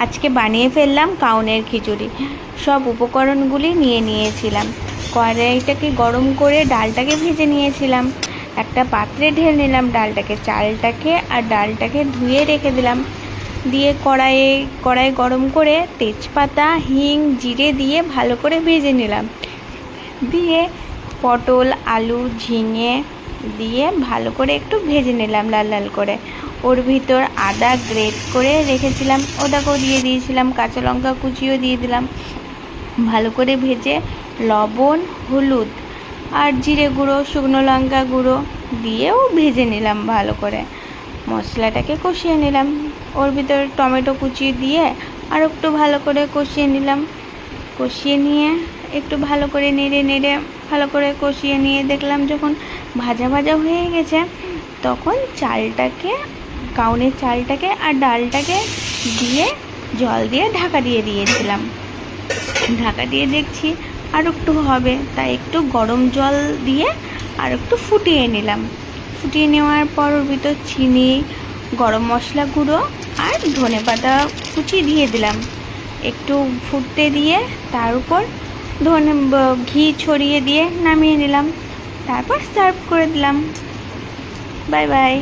আজকে বানিয়ে ফেললাম কাউনের খিচুড়ি। সব উপকরণগুলি নিয়ে নিয়েছিলাম। কড়াইটাকে গরম করে ডালটাকে ভেজে নিয়েছিলাম। একটা পাত্রে ঢেলে নিলাম ডালটাকে, চালটাকে আর ডালটাকে ধুয়ে রেখে দিলাম। দিয়ে কড়াই গরম করে তেজপাতা, হিং, জিরে দিয়ে ভালো করে ভেজে নিলাম। দিয়ে পটল, আলু, ঝিঙে দিয়ে ভালো করে একটু ভেজে নিলাম লাল লাল করে। ওর ভিতর আদা গ্রেট করে রেখেছিলাম ওটাকেও দিয়ে দিয়েছিলাম, কাঁচা লঙ্কা কুচিও দিয়ে দিলাম। ভালো করে ভেজে লবণ, হলুদ আর জিরে গুঁড়ো, শুকনো লঙ্কা গুঁড়ো দিয়েও ভেজে নিলাম ভালো করে। মশলাটাকে কষিয়ে নিলাম। ওর ভিতর টমেটো কুচি দিয়ে আর একটু ভালো করে কষিয়ে নিলাম। কষিয়ে নিয়ে একটু ভালো করে নেড়ে ভালো করে কষিয়ে নিয়ে দেখলাম যখন ভাজা ভাজা হয়ে গেছে, তখন কাউনের চালটাকে আর ডালটাকে দিয়ে জল দিয়ে ঢাকা দিয়ে দিয়েছিলাম। ঢাকা দিয়ে দেখছি আর একটু হবে, তাই একটু গরম জল দিয়ে আর একটু ফুটিয়ে নিলাম। ফুটিয়ে নেওয়ার পর ওর ভিতর চিনি, গরম মশলা গুঁড়ো আর ধনেপাতা কুচি দিয়ে দিলাম। একটু ফুটতে দিয়ে তার উপর ঘি ছড়িয়ে দিয়ে নামিয়ে নিলাম। তারপর সার্ভ করে দিলাম। Bye bye.